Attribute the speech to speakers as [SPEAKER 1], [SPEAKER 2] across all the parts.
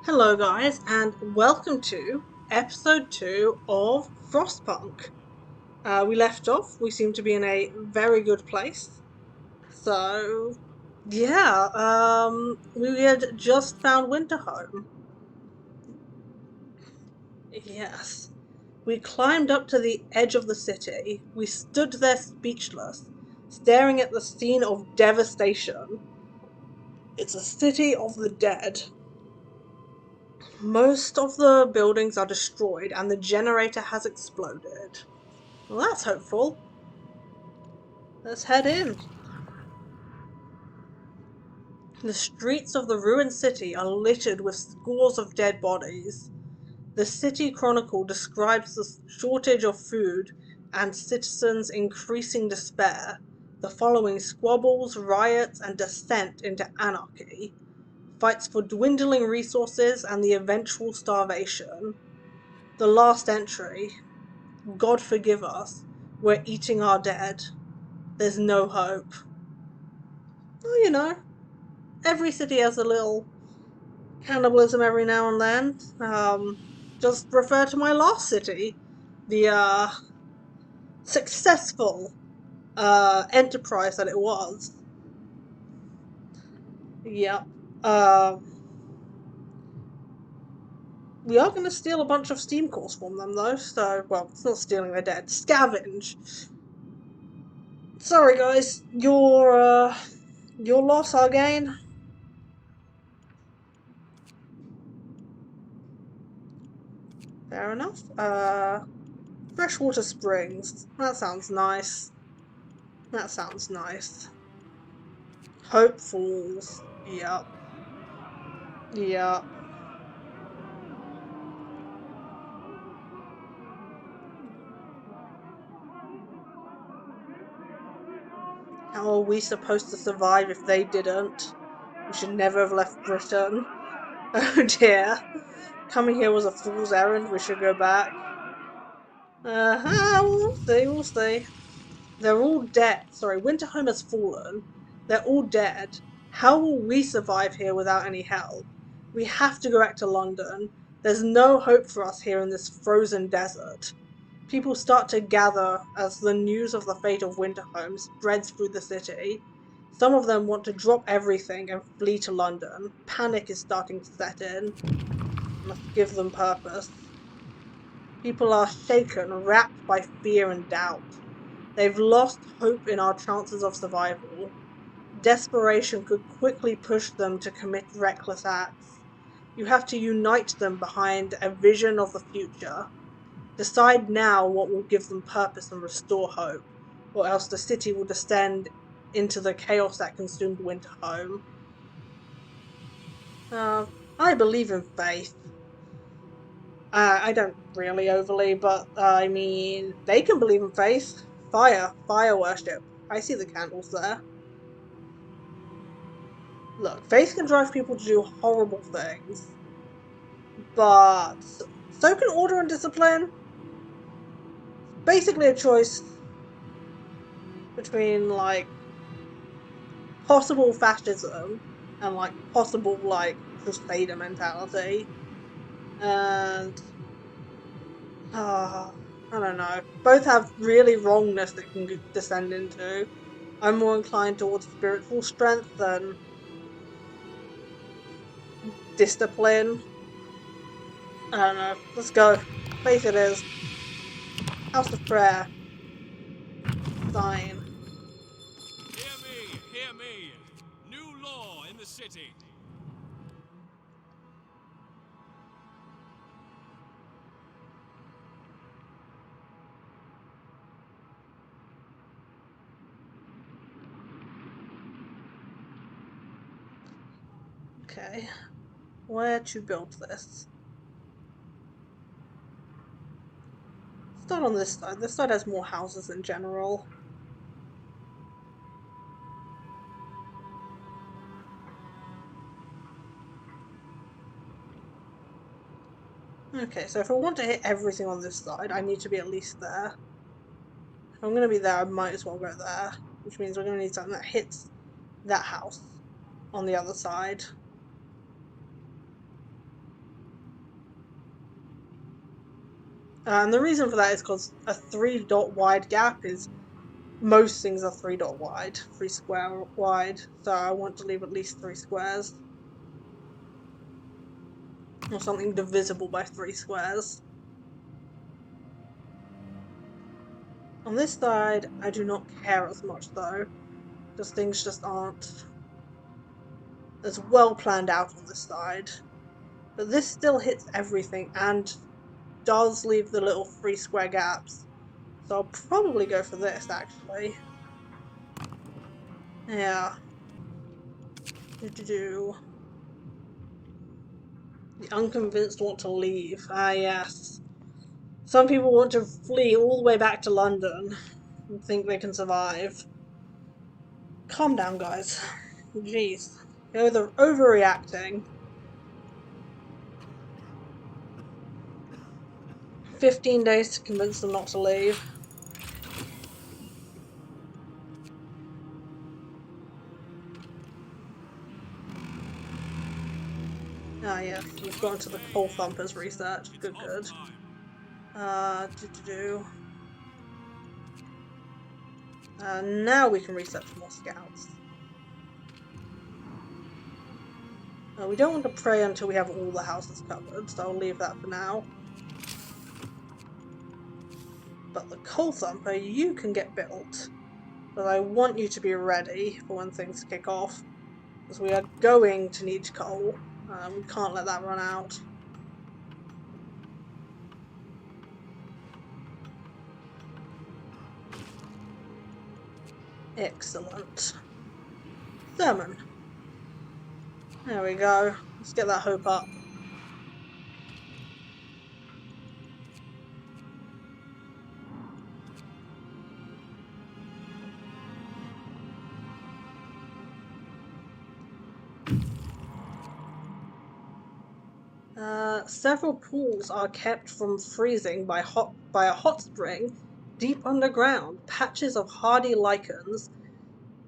[SPEAKER 1] Hello, guys, and welcome to episode 2 of Frostpunk. We left off, we seem to be in a very good place. So, yeah, we had just found Winterhome. Yes. We climbed up to the edge of the city. We stood there speechless, staring at the scene of devastation. It's a city of the dead. Most of the buildings are destroyed and the generator has exploded. Well, that's hopeful. Let's head in. The streets of the ruined city are littered with scores of dead bodies. The City Chronicle describes the shortage of food and citizens' increasing despair, the following squabbles, riots, and descent into anarchy, fights for dwindling resources and the eventual starvation. The last entry, God forgive us, we're eating our dead. There's no hope. Well, every city has a little cannibalism every now and then. Just refer to my last city, the successful enterprise that it was. Yep. We are going to steal a bunch of steam cores from them, though. So, well, it's not stealing; they're dead. Scavenge. Sorry, guys. Your loss, our gain. Fair enough. Freshwater springs. That sounds nice. That sounds nice. Hopefuls. Yep. Yep. How are we supposed to survive if they didn't? We should never have left Britain. Oh dear. Coming here was a fool's errand. We should go back. We'll see, we'll see. They're all dead. Sorry, Winterhome has fallen. They're all dead. How will we survive here without any help? We have to go back to London. There's no hope for us here in this frozen desert. People start to gather as the news of the fate of Winterhome spreads through the city. Some of them want to drop everything and flee to London. Panic is starting to set in. Must give them purpose. People are shaken, wrapped by fear and doubt. They've lost hope in our chances of survival. Desperation could quickly push them to commit reckless acts. You have to unite them behind a vision of the future. Decide now what will give them purpose and restore hope, or else the city will descend into the chaos that consumed Winterhome. I believe in faith. I don't really overly, but I mean, they can believe in faith. Fire worship. I see the candles there. Look, faith can drive people to do horrible things, but so can order and discipline. Basically a choice between, like, possible fascism and, like, possible, like, crusader mentality. And, I don't know. Both have really wrongness that can descend into. I'm more inclined towards spiritual strength than discipline. I don't know. Let's go. Faith it is. House of Prayer. Sign.
[SPEAKER 2] Hear me! New law in the city.
[SPEAKER 1] Okay. Where to build this? Start on this side. This side has more houses in general. Okay, so if I want to hit everything on this side, I need to be at least there. If I'm going to be there, I might as well go there. Which means we're going to need something that hits that house on the other side. And the reason for that is because a 3 dot wide gap is, most things are 3 dot wide, 3 square wide, so I want to leave at least 3 squares. Or something divisible by 3 squares. On this side, I do not care as much though, because things just aren't as well planned out on this side. But this still hits everything and does leave the little 3 square gaps. So I'll probably go for this, actually. Yeah. The unconvinced want to leave. Ah, yes. Some people want to flee all the way back to London and think they can survive. Calm down, guys. Jeez. You're overreacting. 15 days to convince them not to leave. Ah, yes, you've gone to the Coal Thumpers research. Good, good. Now we can research more scouts. We don't want to pray until we have all the houses covered, so I'll leave that for now. But the Coal Thumper, you can get built. But I want you to be ready for when things kick off. Because we are going to need coal. We can't let that run out. Excellent. Sermon. There we go. Let's get that hope up. Several pools are kept from freezing by a hot spring deep underground. Patches of hardy lichens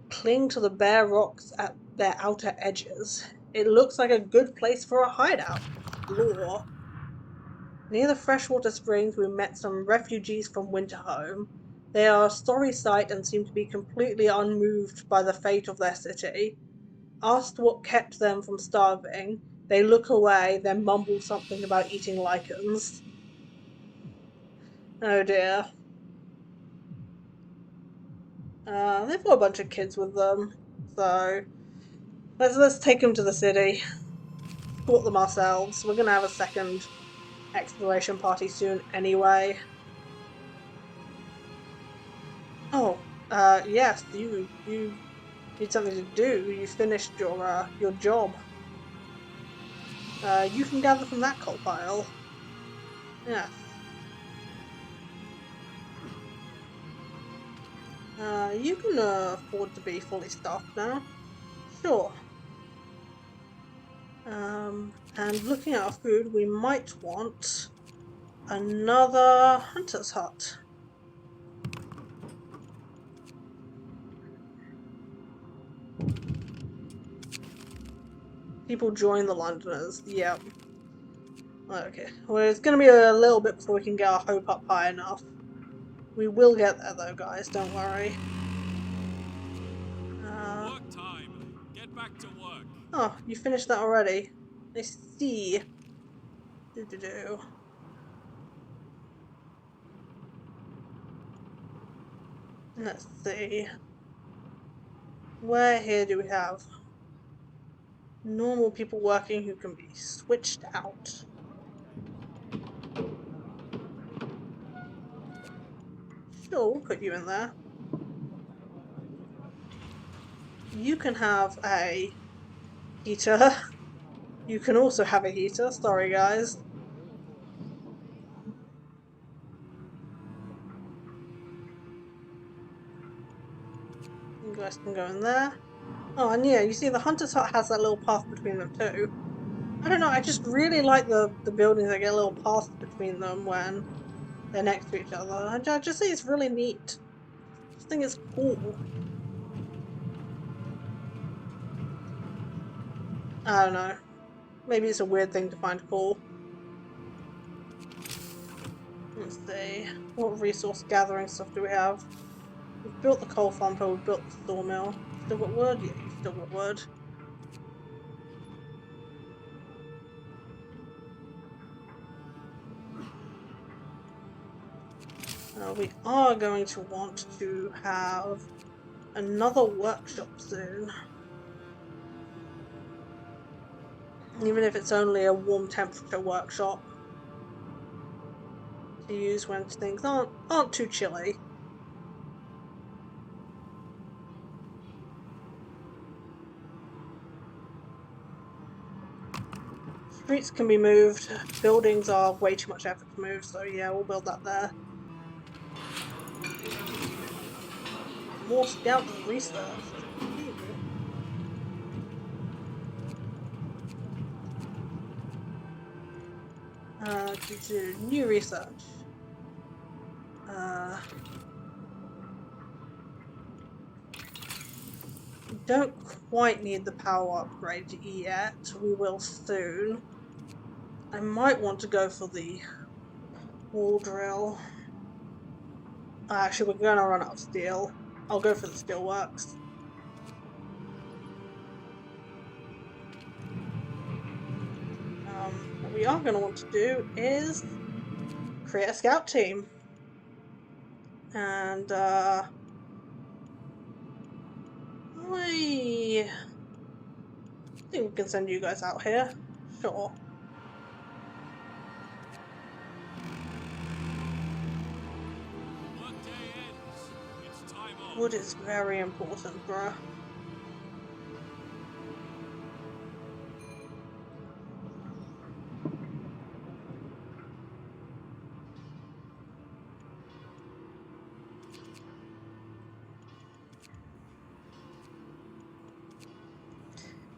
[SPEAKER 1] cling to the bare rocks at their outer edges. It looks like a good place for a hideout. Explore. Near the freshwater springs, we met some refugees from Winterhome. They are a sorry sight and seem to be completely unmoved by the fate of their city. Asked what kept them from starving, they look away, then mumble something about eating lichens. Oh dear. They've got a bunch of kids with them, so let's take them to the city. Sort them ourselves. We're gonna have a second exploration party soon anyway. Oh, yes, you need something to do. You finished your job. You can gather from that coal pile. Yes. You can afford to be fully staffed now. Sure. And looking at our food, we might want another hunter's hut. People join the Londoners. Yep. Okay. Well, it's gonna be a little bit before we can get our hope up high enough. We will get there though, guys. Don't worry.
[SPEAKER 2] Work time. Get back to work.
[SPEAKER 1] Oh, you finished that already. I see. Let's see. Where here do we have normal people working who can be switched out? Sure, we'll put you in there. You can have a heater. You can also have a heater. Sorry, guys. You guys can go in there. Oh, and yeah, you see the Hunter's Hut has that little path between them too. I don't know, I just really like the buildings that get a little path between them when they're next to each other. I just think it's really neat. I just think it's cool. I don't know. Maybe it's a weird thing to find cool. Let's see. What resource gathering stuff do we have? We've built the coal thumper, we've built the sawmill. Still got wood? Yeah, you still got wood. We are going to want to have another workshop soon. Even if it's only a warm temperature workshop to use when things aren't too chilly. Streets can be moved. Buildings are way too much effort to move, so yeah, we'll build that there. More scouts research. To do new research. Don't quite need the power upgrade yet. We will soon. I might want to go for the wall drill. Actually, we're going to run out of steel. I'll go for the steelworks. What we are going to want to do is create a scout team. And, I think we can send you guys out here. Sure.
[SPEAKER 2] Workday ends. It's time off.
[SPEAKER 1] Wood is very important, bruh.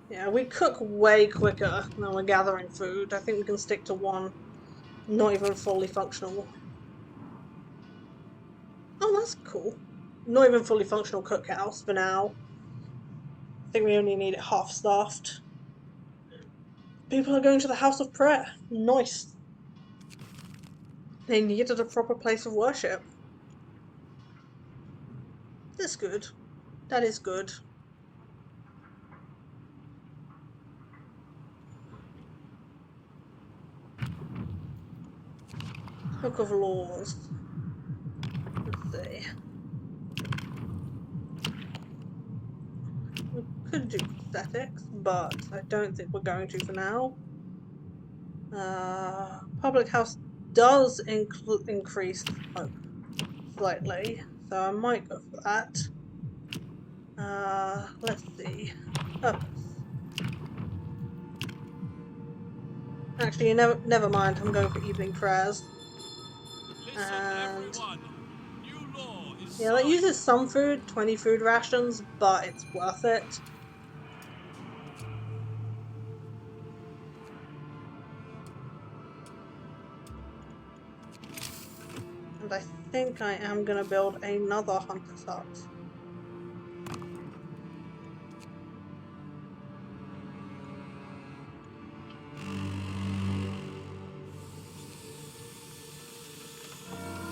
[SPEAKER 1] Yeah, we cook way quicker than we're gathering food. I think we can stick to one not even fully functional. Oh, that's cool. Not even fully functional cookhouse for now. I think we only need it half staffed. People are going to the House of Prayer. Nice. They needed a proper place of worship. That's good. That is good. Book of Laws. Let's see. We could do aesthetics, but I don't think we're going to for now. Public house does increase hope slightly, so I might go for that. Let's see. Purpose. Actually, never mind. I'm going for evening prayers.
[SPEAKER 2] Listen, everyone. New law is
[SPEAKER 1] Yeah, that
[SPEAKER 2] signed.
[SPEAKER 1] uses some food, 20 food rations, but it's worth it. And I think I am going to build another hunter's hut.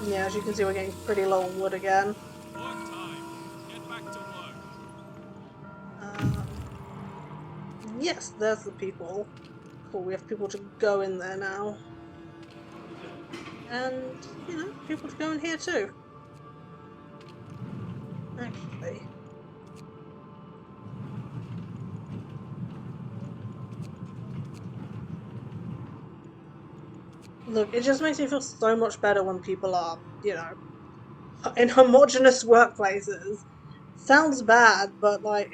[SPEAKER 1] Yeah, as you can see, we're getting pretty low on wood again.
[SPEAKER 2] Work time. Get back to work.
[SPEAKER 1] Yes, there's the people. Cool, we have people to go in there now. And, you know, people to go in here too. Actually. Look, it just makes me feel so much better when people are, you know, in homogenous workplaces. Sounds bad, but like,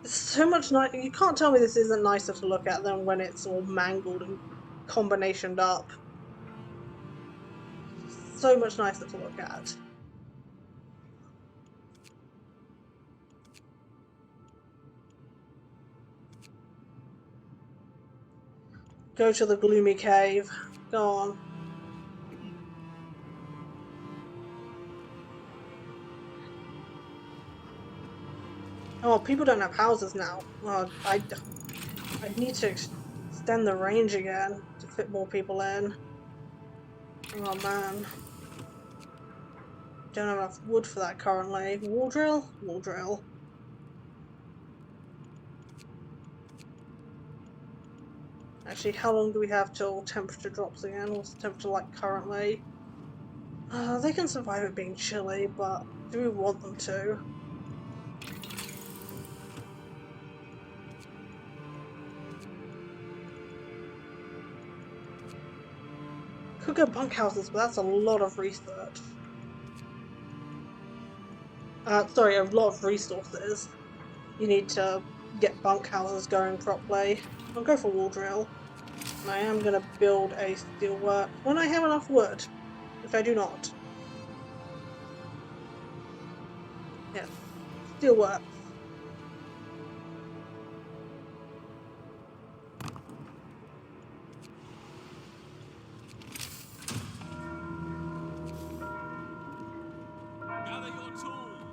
[SPEAKER 1] it's so much nice. You can't tell me this isn't nicer to look at than when it's all mangled and combinationed up. So much nicer to look at. Go to the gloomy cave. Go on. Oh, people don't have houses now. Well, I need to extend the range again to fit more people in. Oh man. Don't have enough wood for that currently. Wall drill? Wall drill. Actually, how long do we have till temperature drops again? What's the temperature like currently? They can survive it being chilly, but do we want them to? Could go bunkhouses, but that's a lot of research. Sorry, a lot of resources. You need to get bunkhouses going properly. I'll go for wall drill. And I am going to build a steelwork when I have enough wood, which I do not. Yes, steelworks.
[SPEAKER 2] Gather your tools.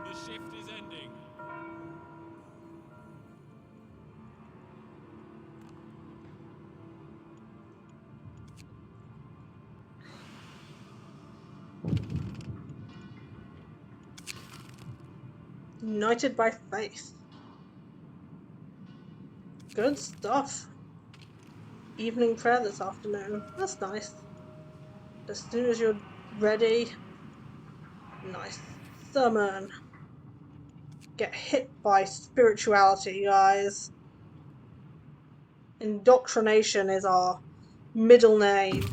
[SPEAKER 2] The shift is ending.
[SPEAKER 1] United by faith. Good stuff. Evening prayer this afternoon. That's nice. As soon as you're ready. Nice. Sermon. Get hit by spirituality, guys. Indoctrination is our middle name.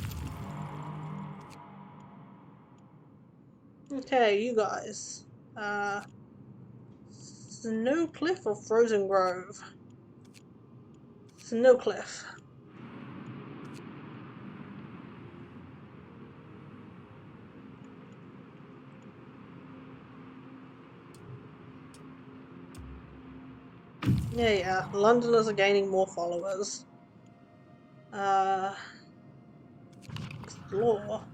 [SPEAKER 1] Okay, you guys. Snowcliff or Frozen Grove? Snowcliff. Yeah. Londoners are gaining more followers. Explore.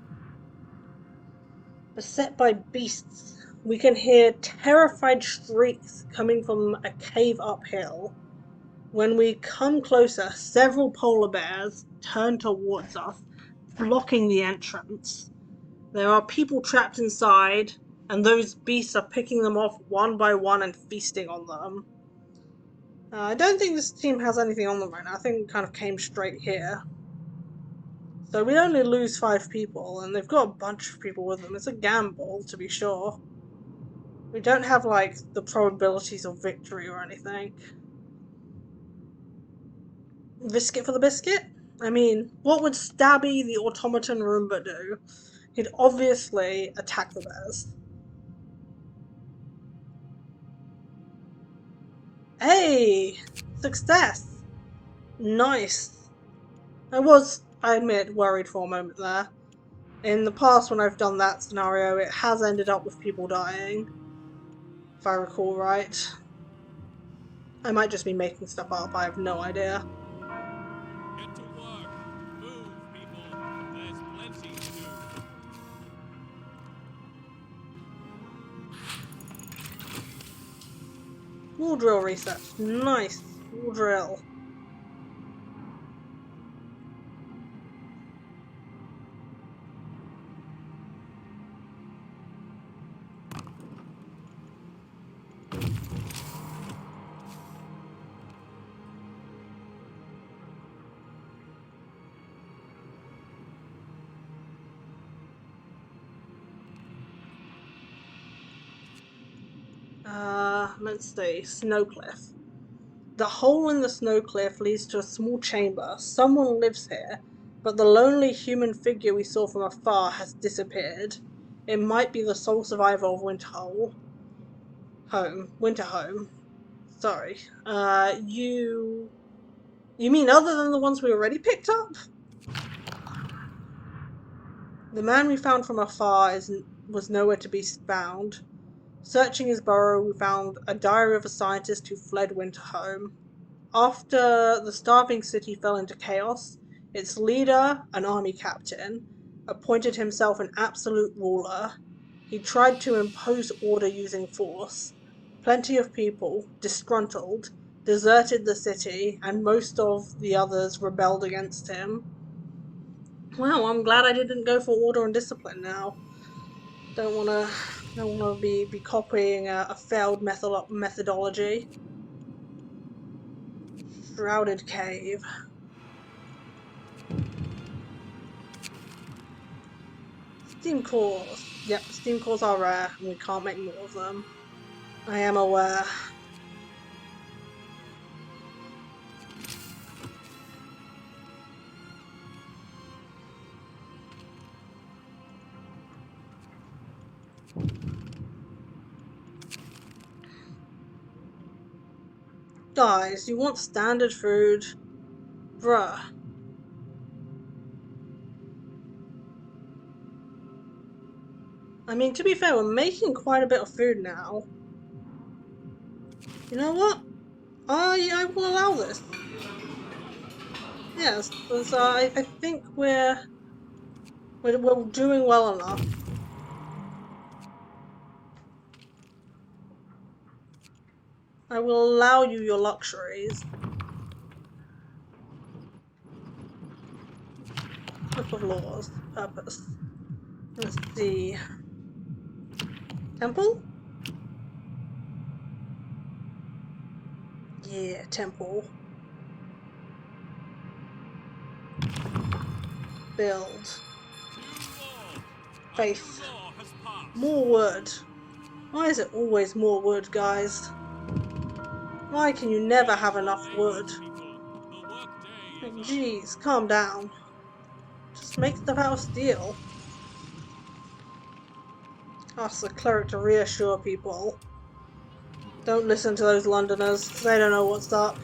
[SPEAKER 1] Beset by beasts. We can hear terrified shrieks coming from a cave uphill. When we come closer, several polar bears turn towards us, blocking the entrance. There are people trapped inside, and those beasts are picking them off one by one and feasting on them. I don't think this team has anything on them right now. I think it kind of came straight here. So we only lose 5 people, and they've got a bunch of people with them. It's a gamble, to be sure. We don't have, like, the probabilities of victory or anything. Biscuit for the biscuit? I mean, what would Stabby the automaton Roomba do? He'd obviously attack the bears. Hey! Success! Nice. I was, I admit, worried for a moment there. In the past, when I've done that scenario, it has ended up with people dying. If I recall right. I might just be making stuff up, I have no idea.
[SPEAKER 2] Get to work. Move, people. There's plenty to do.
[SPEAKER 1] Wall drill research. Nice. Wall drill. Let's see. Snowcliff. The hole in the snow cliff leads to a small chamber. Someone lives here, but the lonely human figure we saw from afar has disappeared. It might be the sole survivor of Winterhole. Winterhome. Sorry. You mean other than the ones we already picked up? The man we found from afar was nowhere to be found. Searching his burrow, we found a diary of a scientist who fled Winterhome. After the starving city fell into chaos, its leader, an army captain, appointed himself an absolute ruler. He tried to impose order using force. Plenty of people, disgruntled, deserted the city, and most of the others rebelled against him. Well, I'm glad I didn't go for order and discipline now. Don't wanna be copying a failed methodology. Shrouded cave. Steam cores. Yep, steam cores are rare, and we can't make more of them. I am aware. Guys, you want standard food? Bruh. I mean, to be fair, we're making quite a bit of food now. You know what? I will allow this. Yes, because I think we're doing well enough. I will allow you your luxuries. Book of Laws. Purpose. Let's see. Temple? Yeah, temple. Build. Faith. More wood. Why is it always more wood, guys? Why can you never have enough wood? Like, jeez, calm down. Just make stuff out of steel. Ask the cleric to reassure people. Don't listen to those Londoners. They don't know what's up.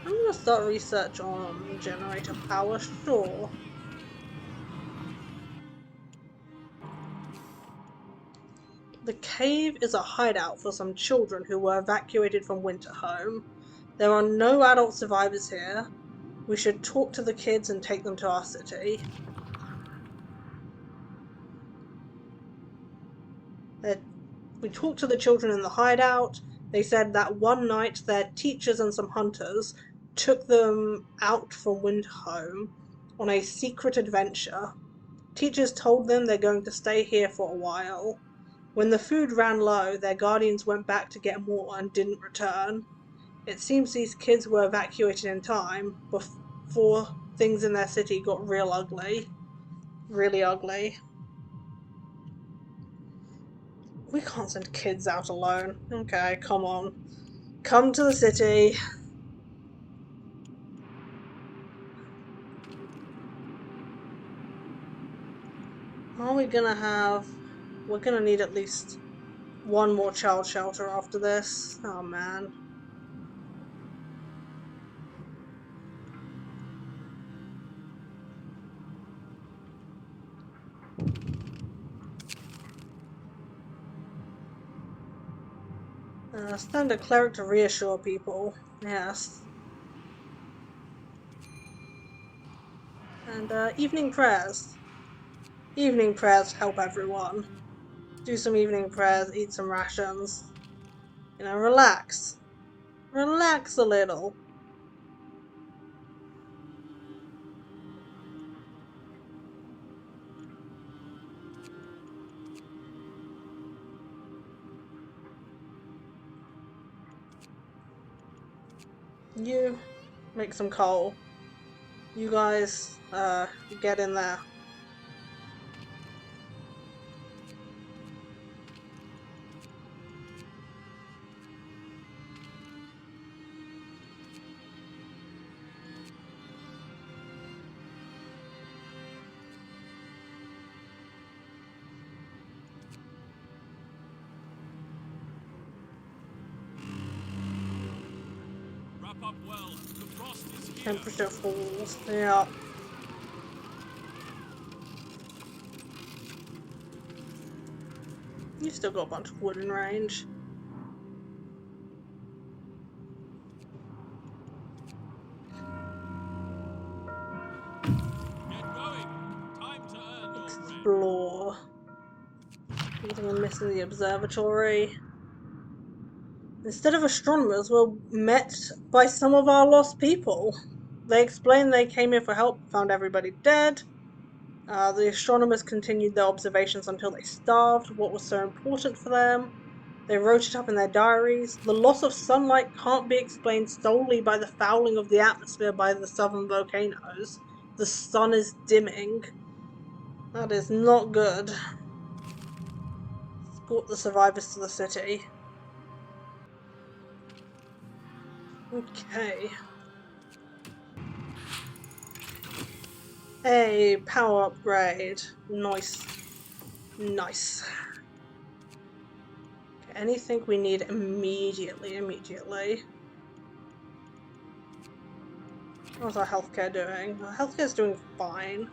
[SPEAKER 1] I'm gonna start research on generator power, sure. The cave is a hideout for some children who were evacuated from Winterhome. There are no adult survivors here. We should talk to the kids and take them to our city. We talked to the children in the hideout. They said that one night their teachers and some hunters took them out from Winterhome on a secret adventure. Teachers told them they're going to stay here for a while. When the food ran low, their guardians went back to get more and didn't return. It seems these kids were evacuated in time before things in their city got real ugly. Really ugly. We can't send kids out alone. Okay, come on. Come to the city. Are we gonna have... We're gonna need at least one more child shelter after this. Oh man. Send a cleric to reassure people. Yes. And evening prayers. Evening prayers help everyone. Do some evening prayers, eat some rations. You know, relax. Relax a little. You make some coal. You guys, get in there.
[SPEAKER 2] Wrap up well. The frost is here.
[SPEAKER 1] Temperature falls. Yeah. You still got a bunch of wood in range.
[SPEAKER 2] Get going. Time to earn your bread.
[SPEAKER 1] Explore. Anything missing the observatory? Instead of astronomers, we're met by some of our lost people. They explained they came here for help, found everybody dead. The astronomers continued their observations until they starved, what was so important for them. They wrote it up in their diaries. The loss of sunlight can't be explained solely by the fouling of the atmosphere by the southern volcanoes. The sun is dimming. That is not good. Escort the survivors to the city. Okay. Hey, power upgrade. Nice. Nice. Okay, anything we need immediately. How's our healthcare doing? Our healthcare's doing fine.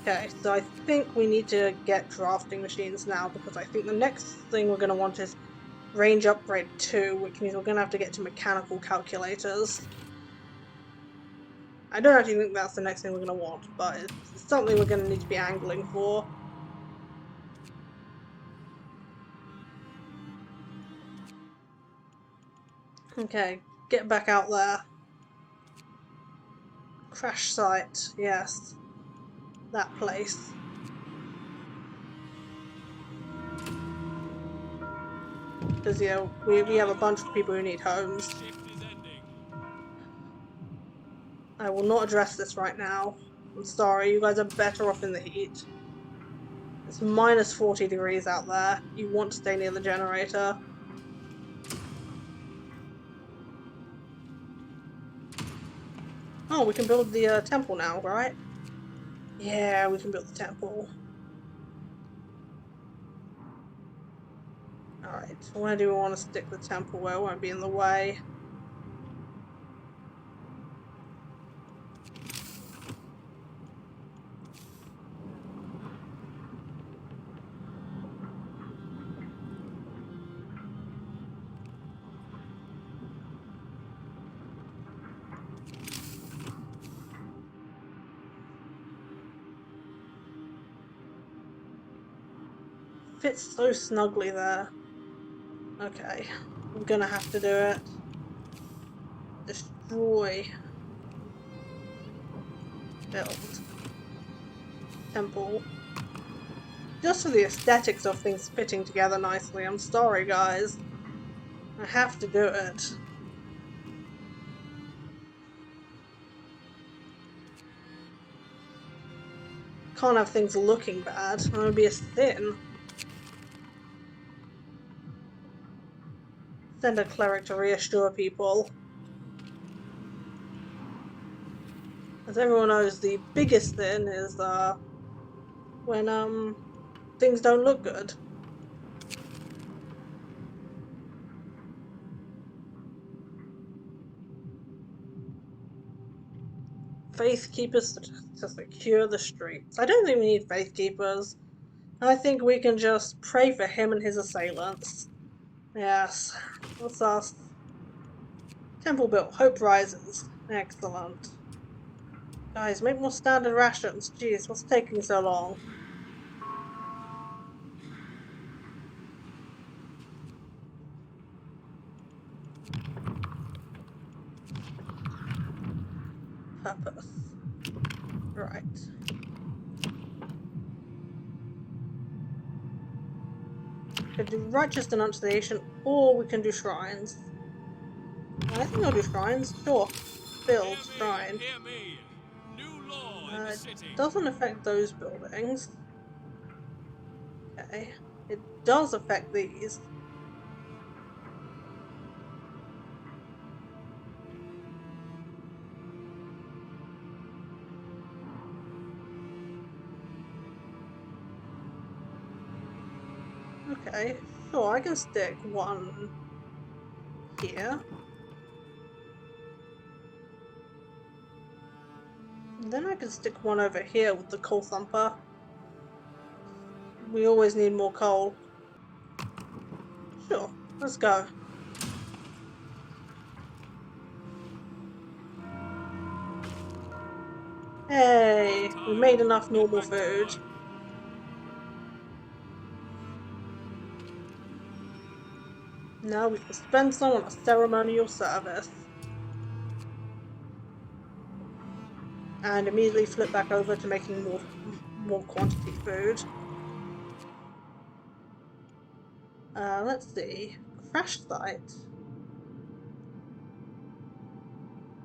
[SPEAKER 1] Okay, so I think we need to get drafting machines now, because I think the next thing we're going to want is range upgrade 2, which means we're going to have to get to mechanical calculators. I don't actually think that's the next thing we're going to want, but it's something we're going to need to be angling for. Okay, get back out there. Crash site, yes. That place. Because, yeah, we have a bunch of people who need homes. I will not address this right now. I'm sorry, you guys are better off in the heat. It's minus 40 degrees out there. You want to stay near the generator. Oh, we can build the temple now, right? Yeah, we can build the temple. Alright, where do we want to stick the temple where it won't be in the way? Fits so snugly there. Okay, I'm gonna have to do it. Destroy. Build. Temple. Just for the aesthetics of things fitting together nicely. I'm sorry, guys. I have to do it. Can't have things looking bad. I'm gonna be a sin. Send a cleric to reassure people. As everyone knows, the biggest sin is when things don't look good. Faith keepers to secure the streets. I don't think we need faith keepers. I think we can just pray for him and his assailants. Yes, that's us. Temple built. Hope rises. Excellent. Guys, make more standard rations. Jeez, what's taking so long? Purpose. Right. We could do righteous denunciation, or we can do shrines. I think I'll do shrines. Sure. Build shrine. It doesn't affect those buildings. Okay. It does affect these. Okay, sure, I can stick one here. And then I can stick one over here with the coal thumper. We always need more coal. Sure, let's go. Hey, we made enough normal food. Now we can spend some on a ceremonial service. And immediately flip back over to making more quantity food. Let's see. Crash site.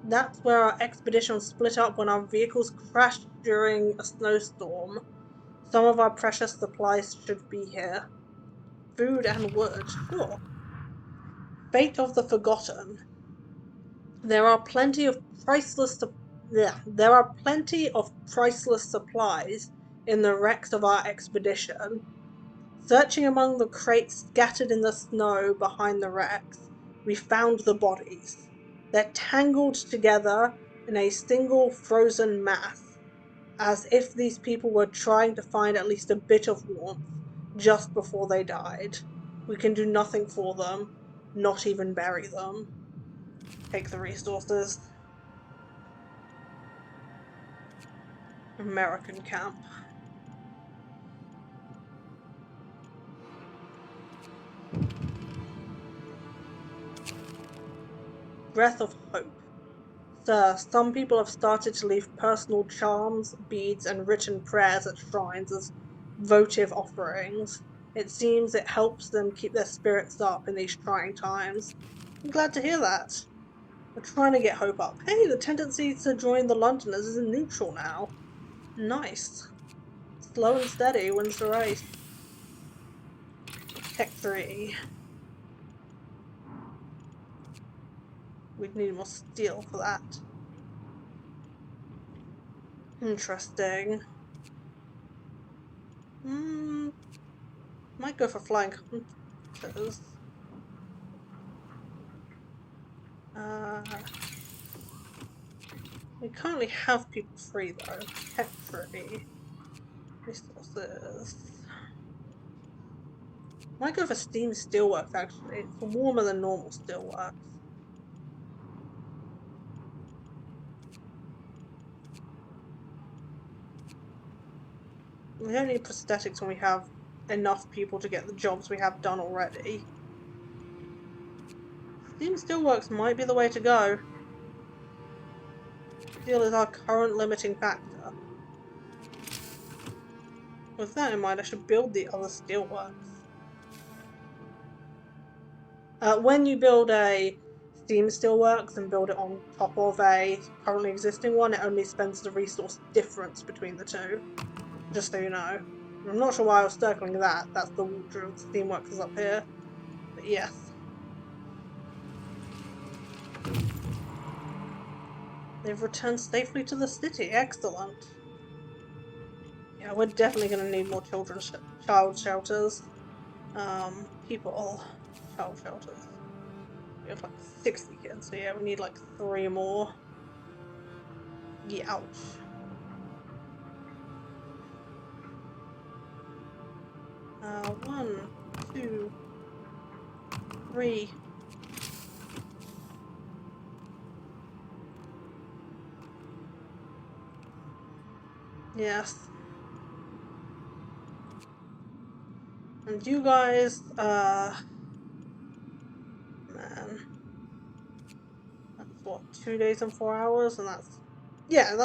[SPEAKER 1] That's where our expedition split up when our vehicles crashed during a snowstorm. Some of our precious supplies should be here. Food and wood, sure. Fate of the Forgotten. There are plenty of priceless supplies in the wrecks of our expedition. Searching among the crates scattered in the snow behind the wrecks, we found the bodies. They're tangled together in a single frozen mass, as if these people were trying to find at least a bit of warmth just before they died. We can do nothing for them, not even bury them. Take the resources. American camp. Breath of hope. Sir, some people have started to leave personal charms, beads, and written prayers at shrines as votive offerings. It seems it helps them keep their spirits up in these trying times. I'm glad to hear that. We're trying to get hope up. Hey, the tendency to join the Londoners is in neutral now. Nice. Slow and steady wins the race. Tech 3. We'd need more steel for that. Interesting. Might go for flying hunters. We currently have people free though. Tech free. Resources. Might go for steam steelworks actually. It's warmer than normal steelworks. We don't need prosthetics when we have enough people to get the jobs we have done already. Steam steelworks might be the way to go. Steel is our current limiting factor. With that in mind, I should build the other steelworks. When you build a steam steelworks and build it on top of a currently existing one, it only spends the resource difference between the two. Just so you know. I'm not sure why I was circling that. That's the water steamworks is up here. But yes. They've returned safely to the city. Excellent. Yeah, we're definitely going to need more child shelters. Child shelters. We have like 60 kids, so yeah, we need like 3 more. Yeah, ouch. One, 2, 3. Yes. And you guys, man. That's what, 2 days and 4 hours? And that's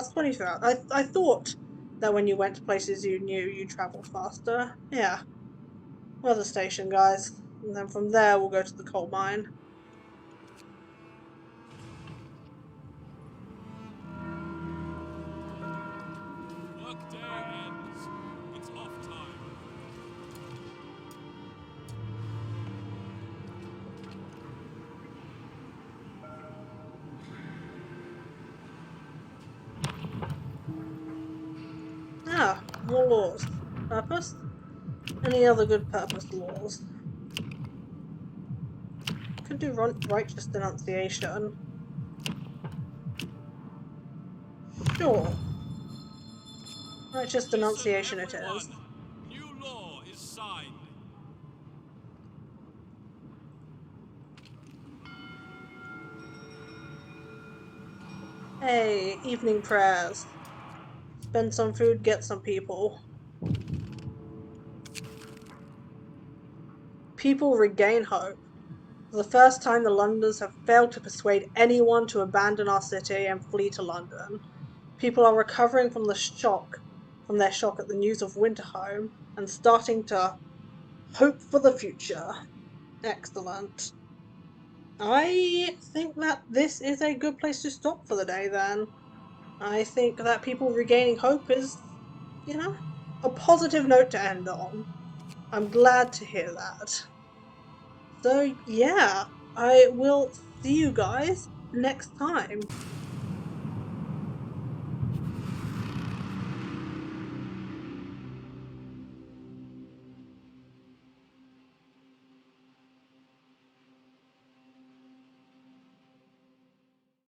[SPEAKER 1] 24 hours. I thought that when you went to places you knew, you travelled faster. Yeah. Weather station, guys. And then from there, we'll go to the coal mine.
[SPEAKER 2] Workday ends. It's off time.
[SPEAKER 1] Ah, more laws. Purpose? Any other good purpose laws? Could do righteous denunciation. Sure. Righteous denunciation it is.
[SPEAKER 2] New law is signed.
[SPEAKER 1] Hey, evening prayers. Spend some food, get some people. People regain hope. For the first time, the Londoners have failed to persuade anyone to abandon our city and flee to London. People are recovering from their shock at the news of Winterhome, and starting to hope for the future. Excellent. I think that this is a good place to stop for the day then. I think that people regaining hope is, you know, a positive note to end on. I'm glad to hear that. So, yeah, I will see you guys next time.